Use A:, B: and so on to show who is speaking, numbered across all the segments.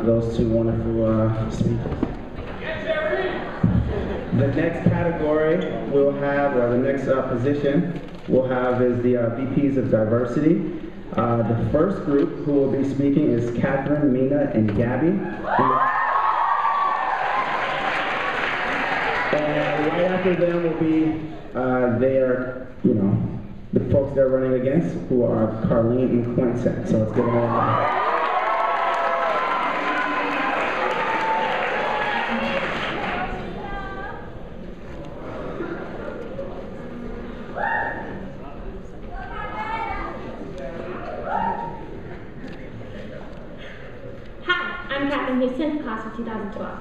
A: those two wonderful speakers. The next category we'll have, or the next position we'll have is the VPs of Diversity. The first group who will be speaking is Catherine, Mina, and Gabby. And right after them will be the folks they're running against, who are Carlene and Quentin. So let's give them a round.
B: Class of 2012.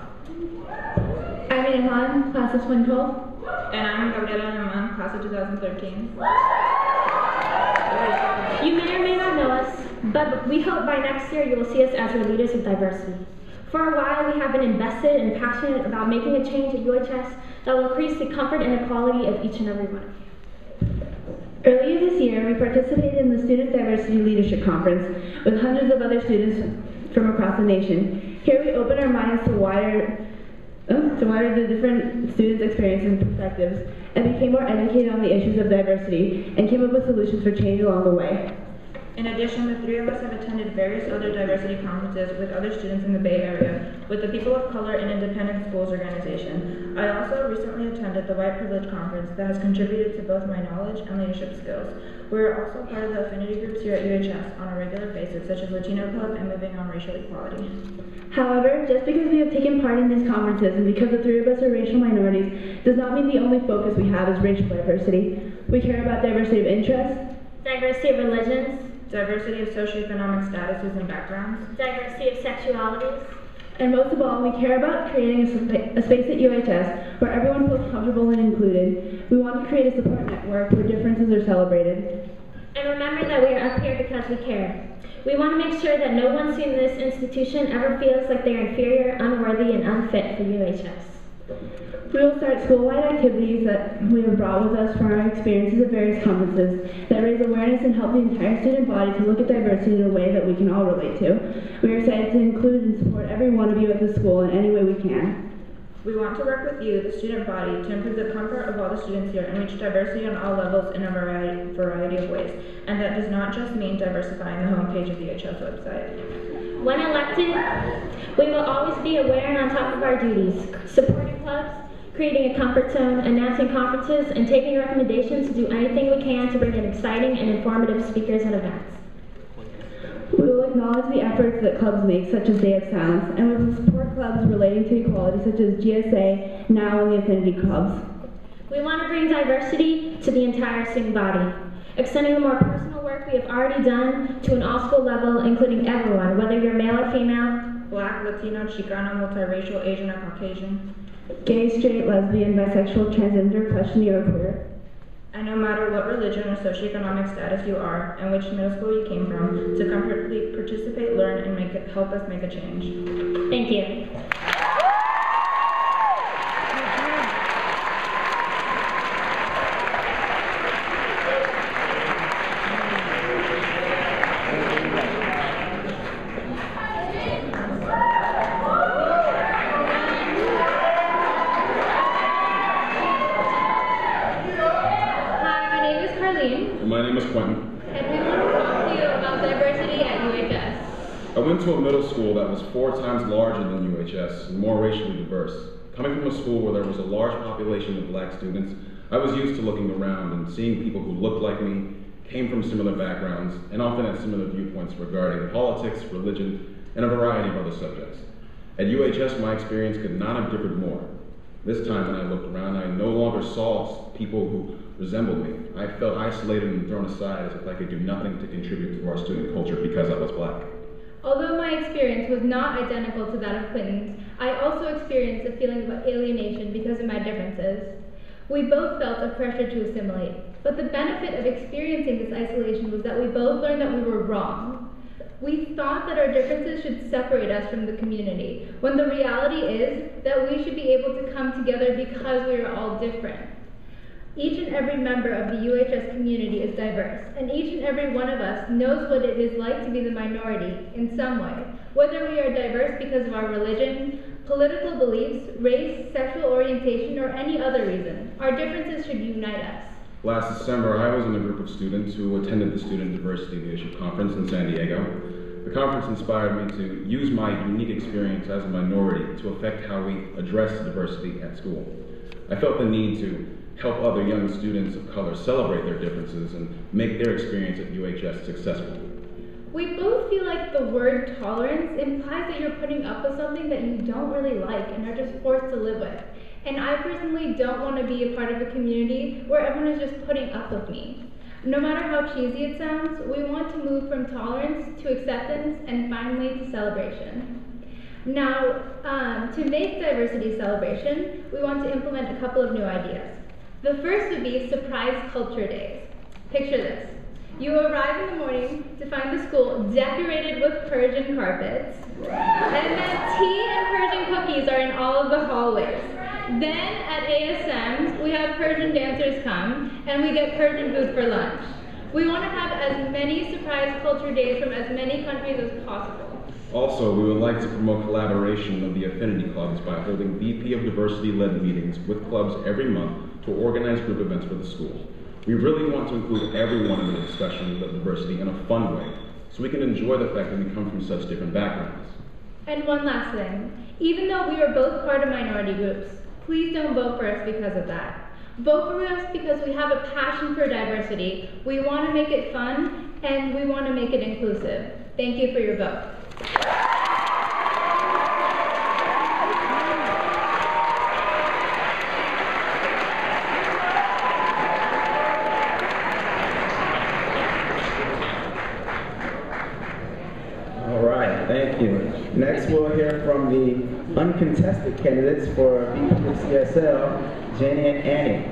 B: I'm Mina Han, class of 2012.
C: And I'm Gabriela Naman, class of 2013.
B: You may or may not know us, but we hope by next year you will see us as your leaders of diversity. For a while, we have been invested and passionate about making a change at UHS that will increase the comfort and equality of each and every one of you.
D: Earlier this year, we participated in the Student Diversity Leadership Conference with hundreds of other students from across the nation. Here we open our minds to wider the different students' experiences and perspectives, and became more educated on the issues of diversity, and came up with solutions for change along the way.
C: In addition, the three of us have attended various other diversity conferences with other students in the Bay Area, with the People of Color and Independent Schools organization. I also recently attended the White Privilege Conference that has contributed to both my knowledge and leadership skills. We are also part of the affinity groups here at UHS on a regular basis, such as Latino Club and Moving on Racial Equality.
D: However, just because we have taken part in these conferences and because the three of us are racial minorities does not mean the only focus we have is racial diversity. We care about diversity of interests,
B: diversity of religions,
C: diversity of socioeconomic statuses and backgrounds,
B: diversity of sexualities,
D: and most of all, we care about creating a space at UHS where everyone feels comfortable and included. We want to create a support network where differences are celebrated.
B: And remember that we are up here because we care. We want to make sure that no one in this institution ever feels like they are inferior, unworthy, and unfit for UHS.
D: We will start school-wide activities that we have brought with us from our experiences at various conferences that raise awareness and help the entire student body to look at diversity in a way that we can all relate to. We are excited to include and support every one of you at the school in any way we can.
C: We want to work with you, the student body, to improve the comfort of all the students here and reach diversity on all levels in a variety of ways. And that does not just mean diversifying the homepage of the UHS website.
B: When elected, we will always be aware and on top of our duties, supporting clubs, creating a comfort zone, announcing conferences, and taking recommendations to do anything we can to bring in exciting and informative speakers and events.
D: We will acknowledge the efforts that clubs make, such as Day of Silence, and we will support clubs relating to equality, such as GSA, NOW, and the Affinity Clubs.
B: We want to bring diversity to the entire student body, extending the more personal work we have already done to an all-school level, including everyone, whether you're male or female,
C: Black, Latino, Chicano, multiracial, Asian, or Caucasian,
D: gay, straight, lesbian, bisexual, transgender, questioning, or queer.
C: And no matter what religion or socioeconomic status you are and which middle school you came from, to comfortably participate, learn, and help us make a change.
B: Thank you.
E: My name is Quentin.
B: And we want to talk to you about diversity at UHS.
E: I went to a middle school that was 4 times larger than UHS and more racially diverse. Coming from a school where there was a large population of black students, I was used to looking around and seeing people who looked like me, came from similar backgrounds, and often had similar viewpoints regarding politics, religion, and a variety of other subjects. At UHS, my experience could not have differed more. This time when I looked around, I no longer saw people who resembled me. I felt isolated and thrown aside as if I could do nothing to contribute to our student culture because I was black.
F: Although my experience was not identical to that of Quentin's, I also experienced a feeling of alienation because of my differences. We both felt a pressure to assimilate, but the benefit of experiencing this isolation was that we both learned that we were wrong. We thought that our differences should separate us from the community, when the reality is that we should be able to come together because we are all different. Each and every member of the UHS community is diverse, and each and every one of us knows what it is like to be the minority in some way, whether we are diverse because of our religion, political beliefs, race, sexual orientation, or any other reason. Our differences should unite us.
E: Last December, I was in a group of students who attended the Student Diversity Leadership Conference in San Diego. The conference inspired me to use my unique experience as a minority to affect how we address diversity at school. I felt the need to help other young students of color celebrate their differences and make their experience at UHS successful.
F: We both feel like the word tolerance implies that you're putting up with something that you don't really like and are just forced to live with. And I personally don't want to be a part of a community where everyone is just putting up with me. No matter how cheesy it sounds, we want to move from tolerance to acceptance and finally to celebration. Now, to make diversity celebration, we want to implement a couple of new ideas. The first would be surprise culture days. Picture this. You arrive in the morning to find the school decorated with Persian carpets, and then tea and Persian cookies are in all of the hallways. Then at ASM, we have Persian dancers come, and we get Persian food for lunch. We want to have as many surprise culture days from as many countries as possible.
E: Also, we would like to promote collaboration of the affinity clubs by holding VP of Diversity-led meetings with clubs every month to organize group events for the school. We really want to include everyone in the discussion of diversity in a fun way, so we can enjoy the fact that we come from such different backgrounds.
F: And one last thing. Even though we are both part of minority groups, please don't vote for us because of that. Vote for us because we have a passion for diversity. We want to make it fun, and we want to make it inclusive. Thank you for your vote.
A: All right, thank you. Next, we'll hear from the uncontested candidates for VP of CSL, Jenny and Annie.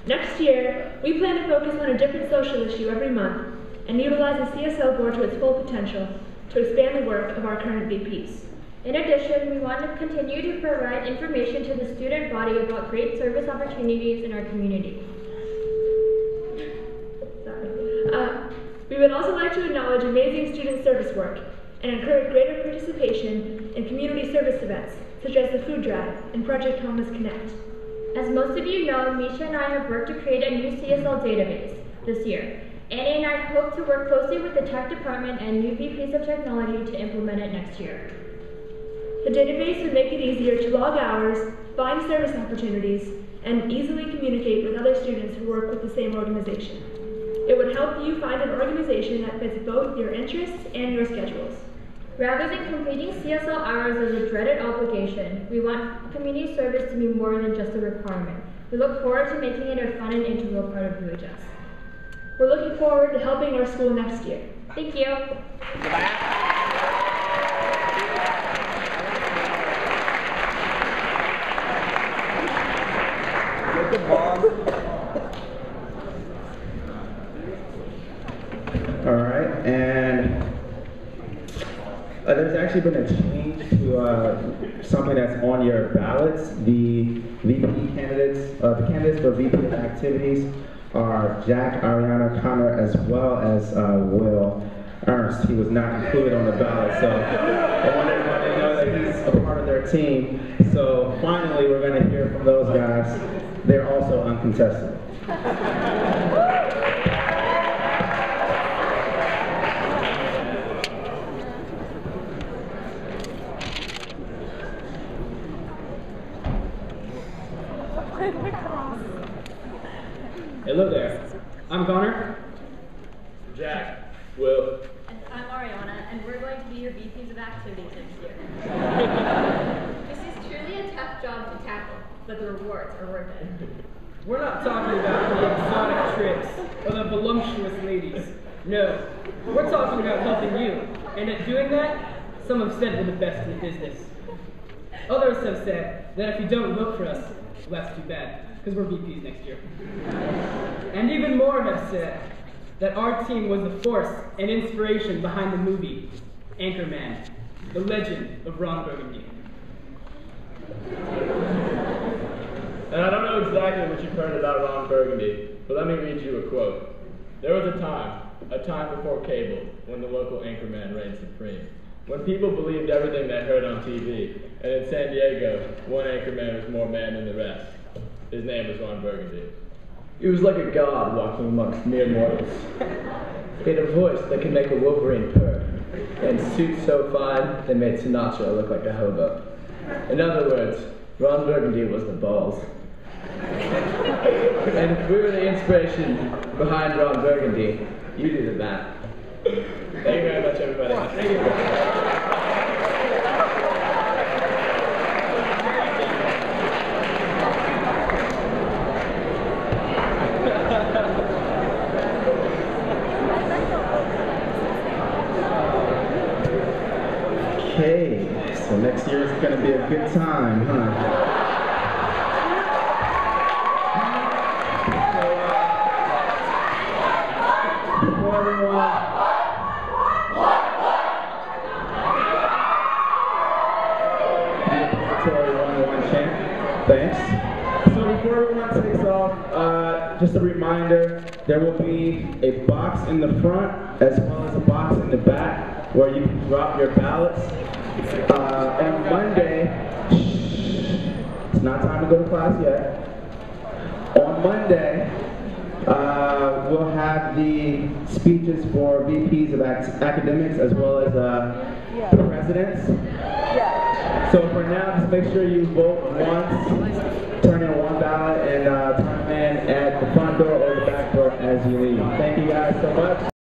G: Next year, we plan to focus on a different social issue every month and utilize the CSL board to its full potential to expand the work of our current VPs.
B: In addition, we want to continue to provide information to the student body about great service opportunities in our community.
G: We would also like to acknowledge amazing student service work and encourage greater participation in community service events, such as the food drive and Project Homeless Connect.
B: As most of you know, Misha and I have worked to create a new CSL database this year. Annie and I hope to work closely with the tech department and new VPs of technology to implement it next year.
G: The database would make it easier to log hours, find service opportunities, and easily communicate with other students who work with the same organization. It would help you find an organization that fits both your interests and your schedules.
B: Rather than completing CSL hours as a dreaded obligation, we want community service to be more than just a requirement. We look forward to making it a fun and integral part of UHS.
G: We're looking forward to helping our school next year.
B: Thank you.
A: All right, and there's actually been a change to something that's on your ballots. The VP candidates, the candidates for VP of activities are Jack, Ariana, Connor, as well as Will Ernst. He was not included on the ballot, so I want everyone to know that he's a part of their team. So finally, we're going to hear from those guys. They're also uncontested.
H: Hello there. I'm Connor.
I: Jack. Will.
J: And I'm Ariana, and we're going to be your VPs of activities next year. This is truly a tough job to tackle, but the rewards are worth it.
H: We're not talking about the exotic trips or the voluptuous ladies. No, we're talking about helping you. And at doing that, some have said we're the best in the business. Others have said that if you don't vote for us, Well, that's too bad, because we're VPs next year. And even more have said that our team was the force and inspiration behind the movie Anchorman, The Legend of Ron Burgundy.
I: And I don't know exactly what you've heard about Ron Burgundy, but let me read you a quote. There was a time before cable, when the local anchorman reigned supreme. When people believed everything they heard on TV, and in San Diego, one anchorman was more man than the rest. His name was Ron Burgundy.
K: He was like a god walking amongst mere mortals. He had a voice that could make a Wolverine purr, and suits so fine they made Sinatra look like a hobo. In other words, Ron Burgundy was the balls. And if we were the inspiration behind Ron Burgundy, you do the math.
I: Thank you very much, everybody.
H: Thank you.
A: Okay, so next year is going to be a good time, huh? Before everyone... Thanks. So before everyone takes off, just a reminder, there will be a box in the front as well as a box in the back where you can drop your ballots. On Monday, it's not time to go to class yet. On Monday, we'll have the speeches for VPs of academics as well as presidents. So for now, just make sure you vote once, turn in one ballot, and turn them in at the front door or the back door as you leave. Thank you guys so much.